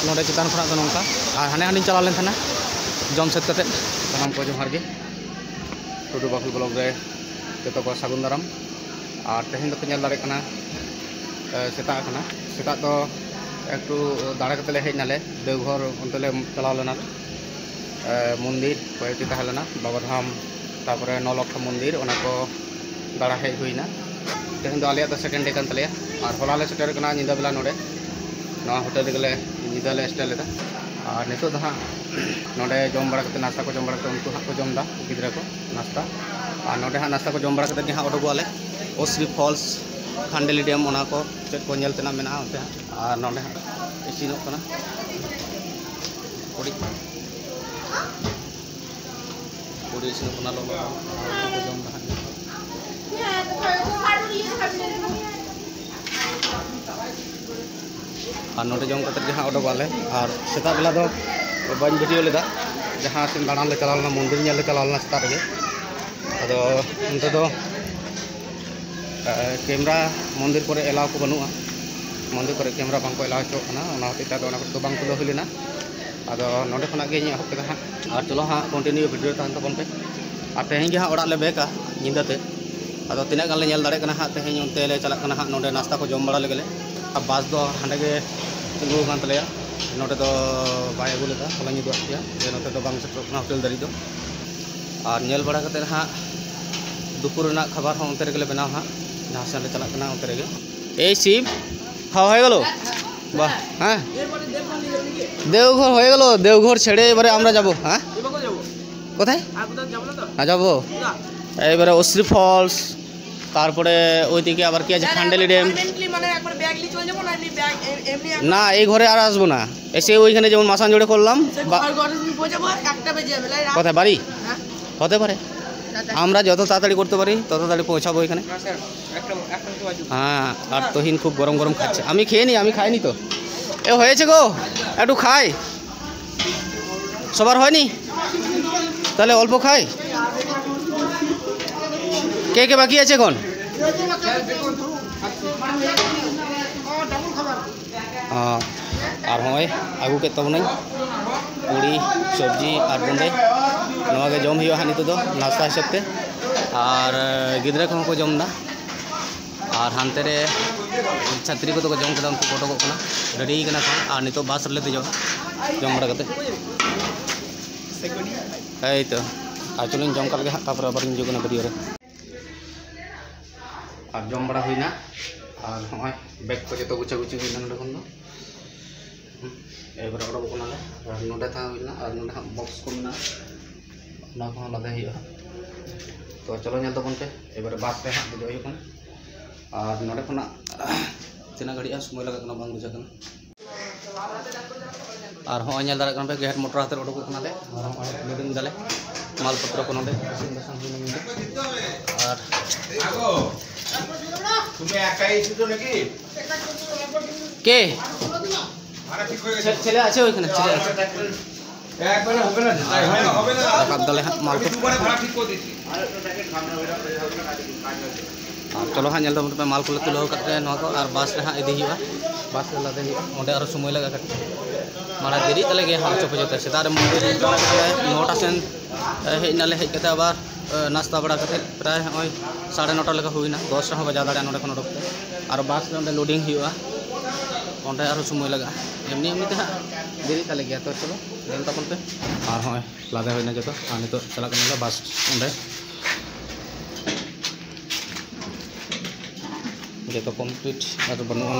नोडे चितान खना नौका और हाने हानी चला लेन जम सेट कते सामान को जोहार गे टुडू बाकुल ब्लॉग रे जतो को सागुन दाराम और तेहेन दो नेल दारे कना सेता तो एकटू दाड़ा कते ले हेज नाले देवघर उनते ले चला लेना मंदिर कयटी तहलेना बाबाधाम तारपरे नौलक्खा मंदिर ओना को दाड़ा हेज हुईना तेहेन दो आलिया तो सेकेंड डे कान तलेया और होला ले सेटर कना निदा बेला नोडे नवा होटल गेले निदा ले स्टे लेदा और नितो दा नोडे जम बड़ा कते नास्ता को जम बड़ा कते उनको हां को जम दा गिदरा को नास्ता और नोडे हां नास्ता को जम बड़ा कते हां ओडो आले ओसरी फॉल्स खांडेली डैम ओना को चेक को नेल तेना मेना ओते और नोडे इसिनो कना कोड़ी इसिनो कना लो को जम दा और नोटे जम कते जहां ओडो वाले और सेता बेला दो बाñ वीडियो लेदा जहां से दाड़ान ले चलालना मंदिर नेल ले चलालना सेता रे अदो उनते दो कैमरा मंदिर पर एलाव को बनुआ मंदिर पर कैमरा बांको एलाव चो ना ओना होते तो ओना को बांग तुलो हुलिना अदो नोडे खना गे हप के हां और चलो हां कंटिन्यू वीडियो तान तबन पे और तेहें गे हां ओड़ा ले बेका निंदाते अदो तिना गान ले नेल दाड़े कना हां तेहें उनते ले चला कना हां नोडे नास्ता को जम बड़ा लेगले अब बास दो हांडे गे तिंगु गान तलेया नोडे दो बाय अगु लेदा होला नि दोया जे नोते दो बांग सेटर ना होटल दारी दो और नेल बड़ा कते हां दुपुर ना खबर हां उनते रेगले बनाव हां जहां से ले चला कना उनते रेगे ए शिव खाओ হয়ে গেল বাহ হ্যাঁ দেওঘর হয়ে গেল দেওঘর ছেড়ে এবারে আমরা যাব হ্যাঁ কোথায় যাব এবারে ওসরি ফলস তারপরে ওইদিকে আবার কি আছে খান্ডেলি ড্যাম না এই ঘরে আর আসবো না এসে ওইখানে যেমন মাসান জোড়ে করলাম কোথায় বাড়ি হতে পারে আমরা যত তাড়াতাড়ি করতে পারি তত তাড়াতাড়ি পৌঁছাবো এখানে হ্যাঁ আর তহিন খুব গরম গরম খাচ্ছে আমি খেয়ে নি আমি খাইনি তো এ হয়েছে গো একটু খাই সবার হয়নি তাহলে অল্প খাই কে কে বাকি আছে এখন আর হয় আগু के तबनाई पूड़ी सब्जी और बुंदे नवा के जम हुआ नित नाश्ता हिसाब से और गिद्रा को को जम दा और हानते रे छात्री को तो जम के उनको फोटो को रेडी कना और नित बास रे देजो जम बड़ा करते ऐ तो आ चलो जम कर के तापर आबार निजो कना वीडियो रे और जम बड़ा हुईना और होय बैग को जतो गुचा गुची हुईना नडे खन दो एबार ओडो को नाले और नडे था हुईना और नडे बॉक्स को ना ना को लादे हियो तो चलो नेल तबन पे एबार बास पे हां दो हुई कोन और नडे खना तिना घड़ी समय लगा कना बांग बुझा कना और होय नेल दारा कना पे गेट मोटर हाथ ओडो को नाले और होय लोडिंग दाले माल पत्र को नडे और তুমি একাই এসেছো নাকি কে ছেলে আছে ওইখানে ছেলে আছে একবারে হবে না তাই হবে না রাখাত দলে মাল তো পরে ভাড়া ঠিক করে দিছি আর একটা প্যাকেট খামনা হইরা चलो हाँ नल पे माल को तुलो करते और बस रे हाँ इदी हुआ बस रे लादे ओंडे और समय लगा कट मारा देरी तले गे हाँ चोप जोते सेता रे मंदिर 9टा सेन हेज नाले हेज कते आबार नाश्ता बड़ा कते प्राय होय 9:30 लगा हुईना 10 टा बजा दाड़ा नोडे खन ओडकते और बस रे ओंडे लोडिंग हुआ ओंडे और समय लगा एमनी एमनी ते हाँ देरी तले गया तो चलो देन तपन पे और होय लादे होइना जतो आ नितो चला कनला बस ओंडे जो कमप्लीट और बनवा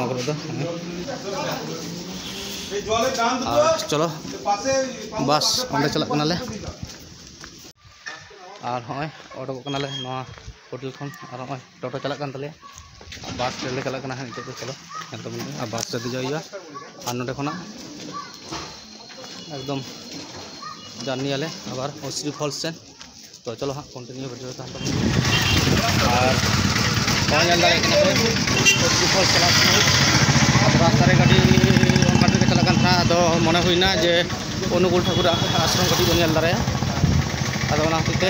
चलो बस अंदर चला और हाँ ओडोक होटल खन और हाँ टोटो चला बस ले चला तो चलो और बस से दीजा और नोडे खना एकदम जार्नी आले आबार ओसरी फॉल्स सेन तो चलो हाँ कंटिन्यू वीडियो और रास्ता गाड़ी चलना अदो मन होना जे अनुकूल ठाकुर आश्रम गाड़ी बन दारे अदो हते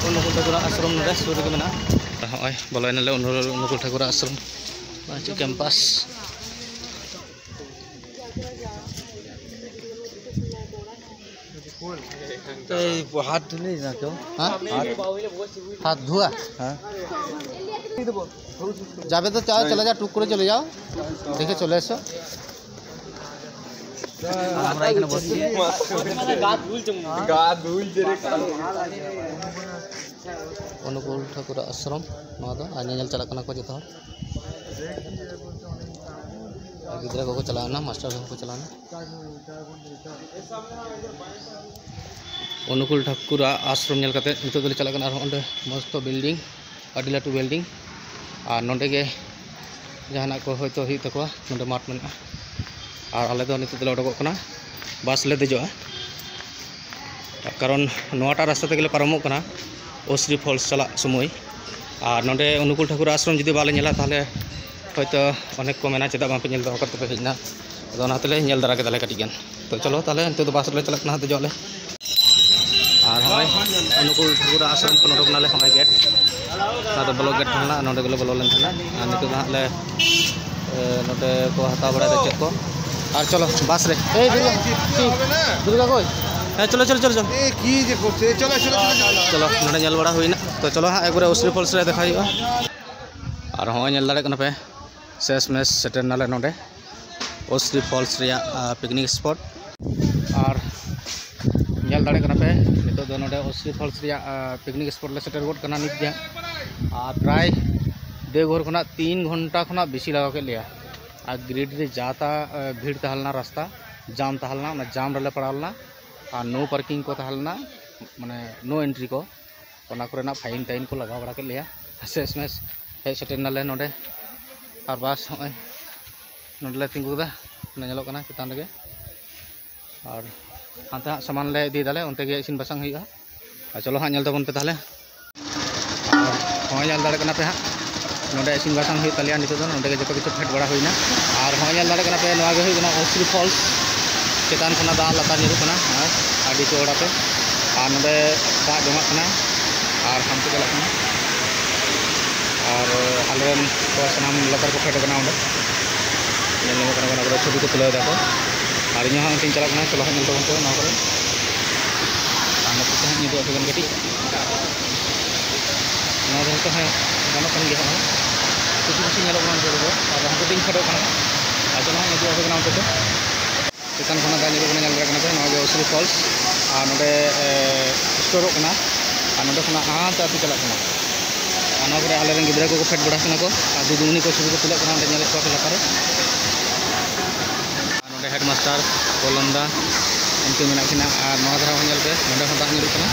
अनुकूल ठाकुर आश्रम ना सूर के मेना बोलना अनुकूल ठाकुर आश्रम कैम्पास हाथ धुले ना क्यों? हाथ धुआ? जाबे तो चाहे चले जाओ, टुकड़े चले जाओ, देखे चले एसो अनुकूल ठाकुर आश्रम आल चला को जो गिद्रा को चलाना मास्टर को चलाना अनुकूल ठाकुर आश्रम नित चलना मस्त बिल्डिंग अड़ी लाटू बिल्डिंग और नोडे जहां को होतो तकवा नोडे माठ में और आले नित उडोकना बस ले देजो कारण नोटा रास्ता तेगे पारमो ओसरी फॉल्स चला समय और नोडे अनुकूल ठाकुर आश्रम जुदी बाले नेला ताहले होयतो अनेक को मेना चेदा बापे नेल दो कते हेजना अदो नातेले नेल दरा केदाले कटी गान तो चलो ताहले नित बस ले चलकना देजोले और हय अनुकूल ठाकुर आश्रम को नोडकनाले हय गेट आदो ब्लॉक गेट थाना नोडे गले बोलो लेन थाना और नित हाले नोडे को हता बड़ा दे चेक को और चलो बस रे ए दुर्गा कोई है चलो चलो चलो चलो ए की जे करते चलो चलो चलो नोडे नेल बड़ा होइना तो चलो हां एकबारे उसरी फॉल्स रे देखा हुआ और हय नेल दाड़े कना पे शेष मेस सेटर नाले नोडे उसरी फॉल्स रे पिकनिक स्पॉट और नेल दाड़े कना पे नितो दो नोडे उसरी फॉल्स रे पिकनिक स्पॉट ले सेटर गोट कना नित गया और प्राय देवघर खना 3 घंटा खना बेसी लगा के लिया और ग्रिड रे जाता भीड़ तहलना रास्ता जाम तहलना जाम रे पड़ालना और नो पार्किंग को तहलना माने नो एंट्री को फाइन टाइन को लगा बड़ा के लिया शेष मेस हेज सेटर नाले नोडे और बस हय नोडले तिंगुदा नेलोकना चितान रे और हांते सामान ले इदी दाले उनते गे इसिन बसंग हुआ और चलो हाँ नेल तबन पे ताहले हय नेल दाड़े कना पे हाँ नोडे इसिन बसंग हुई तालिया नितो दो नोडे गे जतो किछु फेट बड़ा हुईना और हय नेल दाड़े कना पे नोआ गे हुई कना ओसरी फॉल्स चितान खना दा लातार निरु कना और आडी चौड़ा पे और नोडे दा जमा कना और हमते चला कना और आलेन को सनाम लातार को फेट कना उंडे नेल नो कना कना छवि को तुले दाको और इन हाँ तीन चला चलो हाँ नेल तबन पे ना करे और नते हाँ निदो अगन गटी ना तो हाँ गानो कन गया हाँ कुछ कुछ नेलो कना जोड़ो और हम तीन फेटो कना और चलो हाँ निदो अगन उनते चितान खना दा निदो कना नेल रे कना पे ना ओसरी फॉल्स और नोडे स्टोरो कना और नोडे खना हाँ ताती चला कना और ना करे आलेरन गिद्रा को फेट बड़ा कना को और दुदुमनी को छवि को तुले कना नेल को लातारे हेड मास्टर कोलंदा उनके मेना किना और नवा धरा नेल पे नोडे हदा निरु कना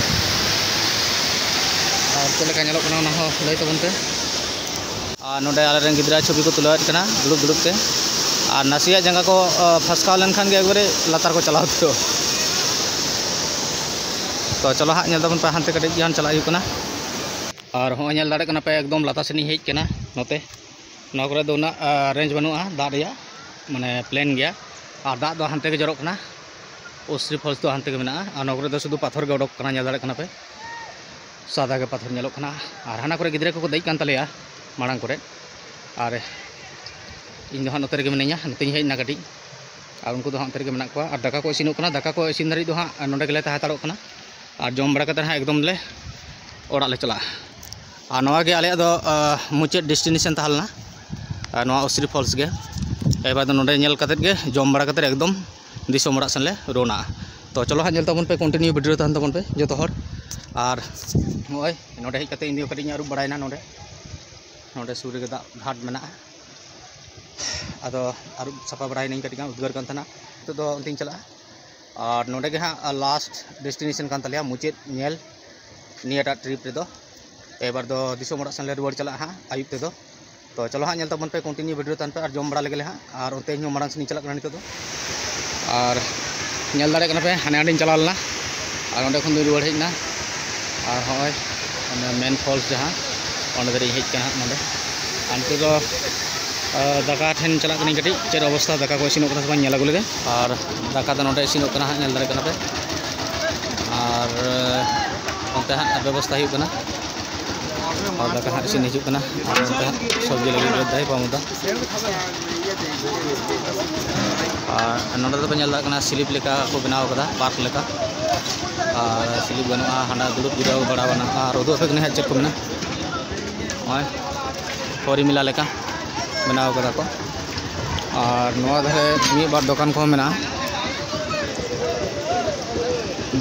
और चले का नेलो कना ना हो लई तबन पे और नोडे आलेरन गिद्रा छवि को तुलात कना दुलुब दुलुब ते और नासिया जंगा को फसकाव लेन खान गे एकबारे लातार को चलाव तो चलो हाँ नेल तबन पे हानते कटे जान चला हुई कना और हो नेल दाड़े कना पे एकदम लातार सेनी हेज कना नोते ना करे दो ना रेंज बनुआ दा रिया माने प्लेन गया और दाग दो हानते के जरोक कना ओसरी फॉल्स दो हानते के मेना और नगरे दो शुद्ध पाथर के उडोक कना नेल दाड़े कना पे सादा के पाथर नेलोक कना और हाना करे गिद्रे को देज कान तलेया माड़ांग करे और इन हाँ नोते रे मिनाइया नोते हेजना कटी और उनको हाँ नोते रे मेना कोआ और दाका को इसिनोक कना दाका को इसिन धारी दो हाँ नोडे गेले ताहाताड़ोक कना और जम बड़ा कते हाँ एकदम ले ओड़ा ले चला और नवा गे आले दो मुचाद डेस्टिनेशन ताहलना नवा ओसरी फॉल्स गे एबार दो नोडे नेल कते गे जम बड़ा कते एकदम दिसोम ओड़ा सेन ले रोना तो चलो हाँ नेल तबन पे कंटिन्यू वीडियो तहन तबन पे जो हर और नय नोडे हेज कते इंदियो कटी अरूब बड़ायना नोडे नोडे सूर्य गे दाग घाट मेना आदो अरूब साफा बड़ायना कटी उद्गार कान थाना तो दो उनतीन चला और नोडे गे हाँ लास्ट डेस्टिनेशन कान तलिया मुचाद नेल नियाटा ट्रिप रे दो एबार दो दिसोम ओड़ा सेन ले रुवाड़ चला हाँ आयुब ते दो तो चलो हाँ नेल तबन पे कंटिन्यू वीडियो तहन पे और जम बड़ा लेगे हाँ और उनते मारांग से चला नित दो और नेल दाड़े कना पे हाने हांडी चला लेना और अंडे खन दो रुवाड़ हेजना और हय मेन फॉल्स जहाँ अंडे दाड़ी हेज कना नोडे अंते दो दाका ठेन चला कनी कटी चेद अवस्था दाका को इसिनोक कना से नेल आगु लेगे और दाका दो नोडे इसिनोक कना हाँ नेल दाड़े कना पे और अंते हाँ व्यवस्था हुई कना और दाका हाँ इसिन हिजुग कना और अंते हाँ सब्जी लगे दाई पामुदा और नोडे दो पे नेल कना स्लिप लेका को बनाव कदा पार्क लेका और स्लिप बनूआ हाना दुड़ुब जिराव बड़ा बना और उदू पे कने चेक को मेना ओय हरी मेला लेका बनाव कदा को और नवा धरे मी बार दुकान को मेना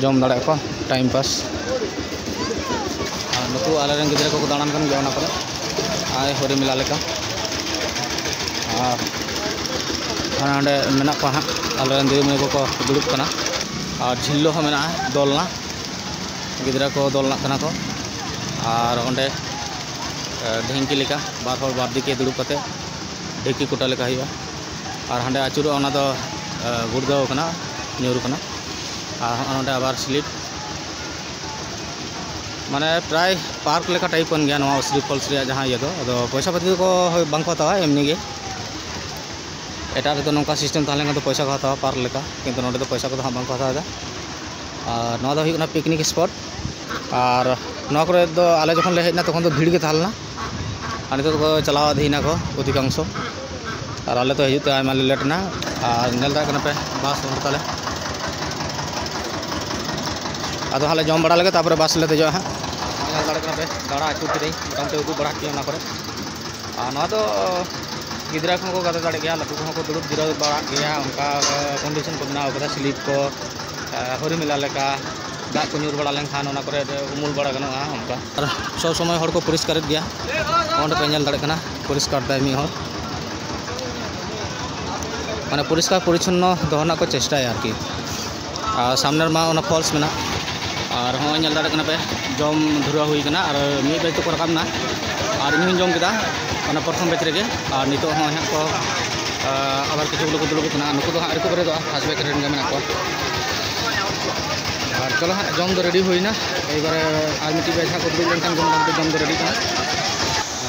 जम दाड़े को टाइम पास और नुकु आलेरन गिद्रा को दाड़ान कन गया ना करे आय हरी मेला लेका और हांडे मेना को हां आलेरन दिदी को दुड़ुब कना और झिल्लो हो मेना दोलना गिद्रा को दोलना कना को और ओंडे ढेंकी लेका बार हर बार दिके दुड़ुब कते ढेंकी कोटा लेका हुआ और हांडे आचुरो ओना दो गुड़गाव कना न्यूर कना और ओंडे आबार स्लिप माने प्राय पार्क लेका टाइप कन गया नवा श्री फॉल्स रे जहां ये दो पैसा पाती को बांको हतावा एमनी गे एटा रे तो नोका सिस्टम ताले तो पैसा को हतावा पार्क लेका किंतु नोडे तो पैसा को हां बांको हतावा और नवा दो हुना पिकनिक स्पॉट और नवा करे दो आले जखन ले हेना तखन तो भीड़ गे थालना और नितो को चलावा दीना को अधिकांश और आले तो हिजुते आयमा लेट ना और नेल दा कना पे बास ताले आदो हाले जम बड़ा लगे तापर बास ले देजो हां नेल दाड़े कना पे दाड़ा आचुर किदे मोटामटे उदु बड़ा के ना करे और नवा तो गिद्रा को गाते दाड़े गया लटू को दुड़ुब जिराव बड़ा गया उनका कंडीशन को बनाव कदा स्लिप को हरी मेला लेका दा को न्यूर बड़ा लेनखान ओना करे उमुल बड़ा गनोआ उनका और सब समय हर को परिष्कार गया ओंडे पे नेल दाड़े कना परिष्कार दाय मी हर माने परिष्कार परिच्छन्न दोहना को चेष्टाय आरकी और सामने मा ओना फॉल्स मेना और हो नेल दाड़े कना पे जम धुरा हुई कना और मी बेच तो रकाम ना और इन जम केदा ओना प्रथम बेच रेगे और नितो हो हा को आबार किछु लोग दुड़ुब कना नुकु दो हा रिकवरी दो फास्ट बेच रेन मेना को और चलो हाँ जम दो रेडी हुईना एबारे आर मिट्टी बेचा को दुड़ुब लेनखान जम दो रेडी कना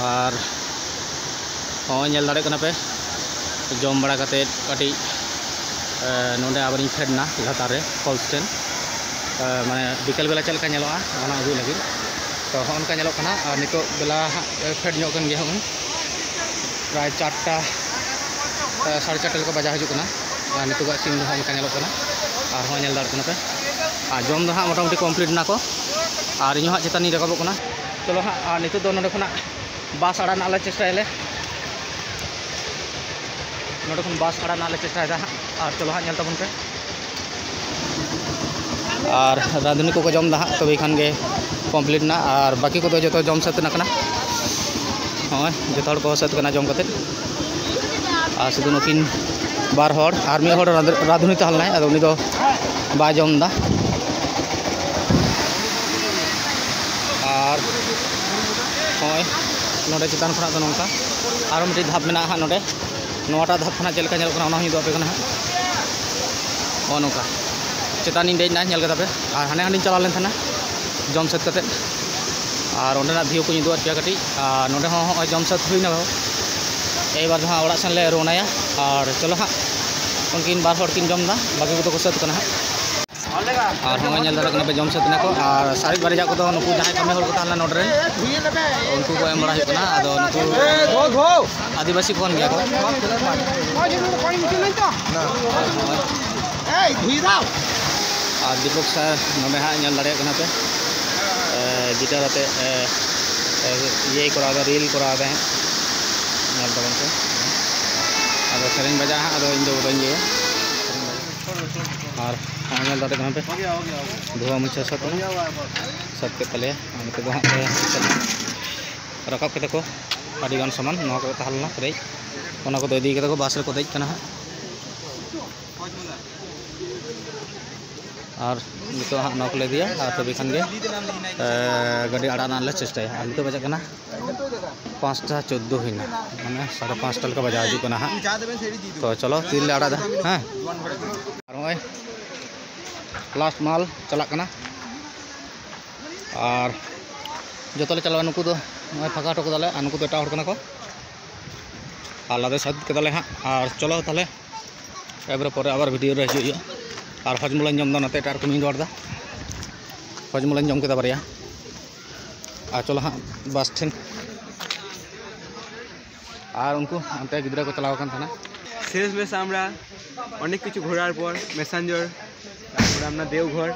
और हो नेल दाड़े कना पे जम बड़ा कते काटी नोंडे आबारिन फेडना लातार रे फॉल्स टेन माने बिकल बेला चलका नेलोआ ओना उदु लगी तो होनका नेलो कना और नितो बेला फेड ᱧᱚᱜ कन गया हन प्राय 4टा 4:30 को बजा हजू कना और नितो गा सिंग होनका नेलो कना और हो नेल दाड़ कना पे और जम दो हाँ मोटामुटी कमप्लीट ना को और इन चेतानी रकाबो कना चलो हाँ और नितो दो नोडे खना बास आड़ा नाले चेष्टायले नोडे खन बास आड़ा नाले चेष्टायदा और चलो हाँ नेल तबन पे और रांधुनी को जम दा हाँ तबे खान गे कमप्लीट ना और बाकी को जो जम सत ना कना हाँ जो को सत कना जम कते और शुधु नुकिन बार हर और मी हर रांधुनी तहलना आदो उनी दो बा जम दा और हाँ नोडे चितान खना तो नोंका और मिट्टी धाप मेना हाँ नोडे नोटा धाप खना चलका नेल कना ओना ही दो पे कना हाँ नोंका चितानी देना नेल कदा पे और हाने हानी चला लेन थाना जम सत कते और ओंडेना भिउ को निदो आरकिया कटी और नोडे हो जम सत हुईना एबार हाँ ओड़ा सेन ले रोनाया और चलो हाँ उनकिन बार हर किन जम दा बाकी को तो सत कना और हम नेल दाड़ा कना पे जम सत ना को और सारी बारिजा को तो नुकु जहां कमे हर को ताला नोड रे उनको को एम बड़ा है कना आदो नुकु आदिवासी कोन गया को और दीपक सर नोडे हाँ नेल दाड़े कना पे गिटार आते ये करा रील करा है नेल तबन पे आदो सेरेंग बजा हाँ आदो इन दो बंजे और नेल दाड़े कना पे धुआ मुछा सत के तले नितो दो हाँ रकाब कते को आदि गान सामान नवा को तहलना रे ओना को इदी कते को बास रे को देज कना और नितो हाँ नवा को ले दिया और तबे खान गे गाड़ी आड़ाना ले चेष्टाया और नितो बजा कना 5:14 हुईना माने 5:30 का बजा हजू कना हाँ तो चलो तीन ले आड़ा दा हाँ और लास्ट माल चला कना और जो तले चला नुकु दो फाका टोक दाले नुकु तो एटा हड़ कना को और लादे सद के दाले हाँ और चलो ताले एबारे परे आबार वीडियो रे हिजुयो और हजमुलान जम दा नते एटा को मिन दौड़ दा हजमुलान जम केदा बारिया और चलो हाँ बस ठेन और उनको अंते गिद्रा को चलाव कान थाना शेष में আমরা অনেক কিছু ঘোরার পর মেসেঞ্জার আমরা দেওঘর,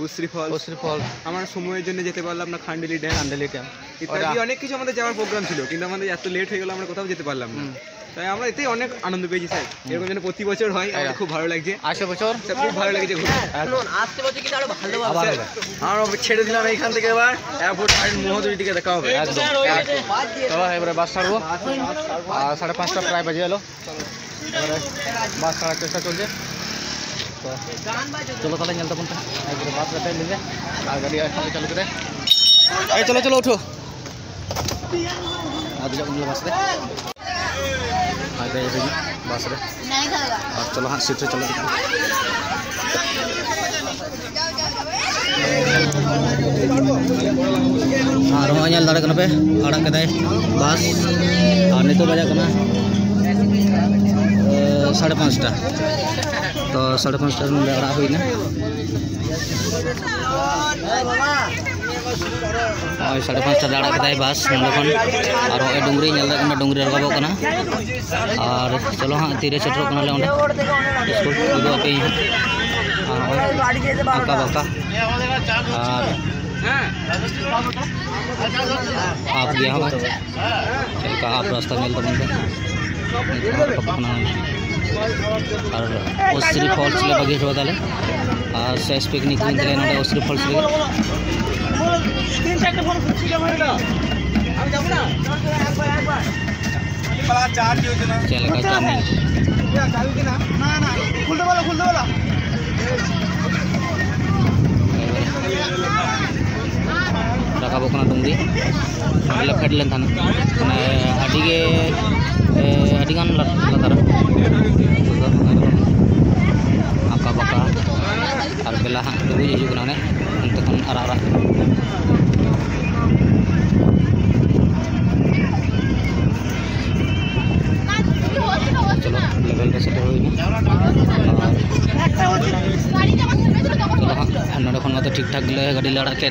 উশ্রী ফল, আমরা সময়ের জন্য যেতে পারলাম না, খান্ডেলি ড্যাম ইত্যাদি অনেক কিছু আমাদের যাওয়ার প্রোগ্রাম ছিল, কিন্তু আমাদের এত লেট হয়ে গেল আমরা কোথাও যেতে পারলাম না। তাই আমরা এতেই অনেক আনন্দ পেয়েছি স্যার। এরকম যেন প্রতি বছর হয়, আমার খুব ভালো লাগছে। আসে বছর খুব ভালো লেগেছে ঘুরে। আসতে বছর কিন্তু আরো ভালো হবে। আমরা ছেড়ে দিলাম এইখান থেকে, এবার এয়ারপোর্ট মহোদয় দিকে দেখা হবে। চলো এবারে বাস ছাড়বো, আর 5:30 প্রায় বাজে এলো। এবারে বাস ছাড়ার চেষ্টা চলছে। তো চলো তাহলে চলতে কোনটা একবারে বাস রেটে নিবে আর গাড়ি একসাথে চালু করে। এই চলো চলো উঠো, আজ যাবো বাস রে, আগে এসে বাস রে। আর চলো হ্যাঁ সিট রে চলো দিকে। আর নয় ñal দাঁড়া কানা पे আড়াক কেদাই বাস। আর নিতো বাজা কানা 5:30 तो 5:30 में अड़ा हुई ना 5:30 अड़ा कदाई बस नोखन और डुंगरी डुंगरी रकाबो कना। और चलो हाँ तीरे सेटरो कना ले स्कूल उदो पे आका बाका। और आप गया हम चल का आप रास्ता मिल तो बनते और उश्री फॉल्स ले बगे होदाले और सेस पिकनिक दिन ले नोडे उश्री फॉल्स ले चले का जामी खुल दे वाला रकाबो कना डुंगरी ले फेड लेन थाना माने आडी गे आडी गान लातार आका बाका और बेला हाँ डुबी हिजुग ना उनते खन आरा आरा चलो लेवल पे सेट होई ना। चलो हाँ नोडे खन मते ठीक ठाक ले गाड़ी लड़ा के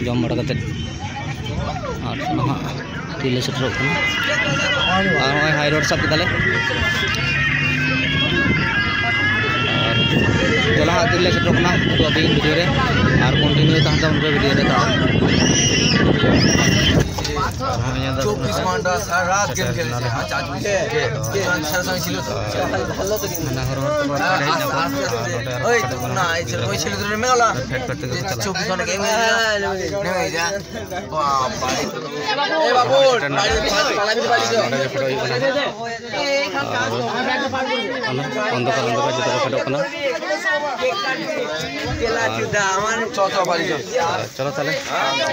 जम बड़ा कते और हाँ तीले सेटरो कना और हाई रोड सब केदाले। और चलो हाँ तीले सेटरो कना तो अभी वीडियो रे और कंटिन्यू तहता उनके वीडियो रे ता 24 घंटा सारा रात गेम खेलते हैं। आज के आंसर समय ছিল তো ভালো তো কিন্তু না ঘর তো পড়ে না ওই না ওই ছেলে ধরে মেলা 24 ঘন্টা গেম নেমে যা বাবা এ বাবু পালাবি পালি তো অন্ধকার যেতে ফটো কনা কেলা চুদা আমার চতো বাড়ি চলো তাহলে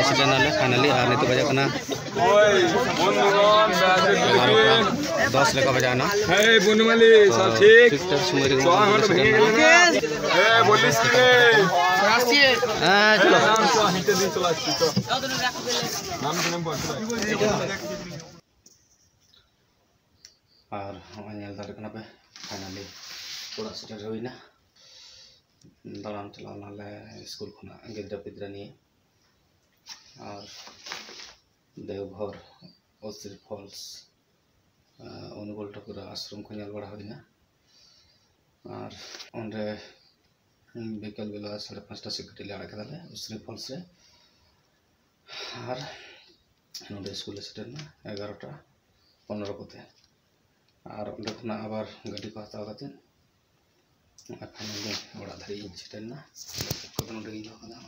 এসে জানালে ফাইনালি আর নিতে বাজে কনা 10 लेकर बजाना है बुनु माली सब ठीक बोलिस के हां चलो और हम ñal dar kana पे फाइनली पूरा सेटल होइना दालान चला नाले स्कूल खना गिद्रा पिद्रा निये और देवघर उश्री फॉल्स अनुगुल ठाकुर आश्रम को ñal बड़ा होइना। और ओंडे बिकल बेला 5:30 से कटी लाड़ा केदाले उश्री फॉल्स रे। और नोडे स्कूल सेटल ना 11:15 कोते और ओंडे खना आबार गाड़ी को हताव कते फाइनली ओड़ा धारी सेटल ना को नोडे गिन कदा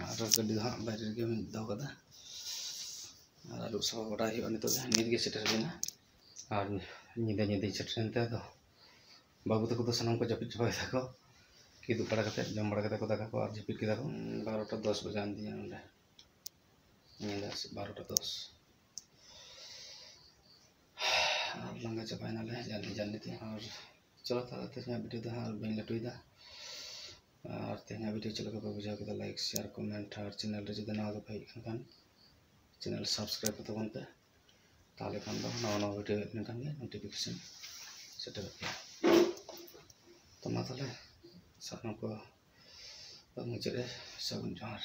और गाड़ी हाँ बाहर गे दो कदा और आलू सब बड़ा ही नित गे सेटर लेना। और निदा निदा सेटर तो बाबू तक तो सामान को जपित चाबा को कि दुपड़ा कते जम बड़ा कते को दाका को और जपित के दाको 12:10 बजे आन दिया नोडे निदा 12:10 और लंगा चाबायना ले जानी थी। और चलो ताला तेना वीडियो दा और बेन लटुइदा और तेना वीडियो चलो को बुझा के लाइक शेयर कमेंट और चैनल रे जदि ना तो भाई खान चैनल सब्सक्राइब करते बनते ताले खान दो नवा नवा वीडियो निकाल के नोटिफिकेशन सेट करते तो ना ताले सानू को मुझे सागुन जोहार।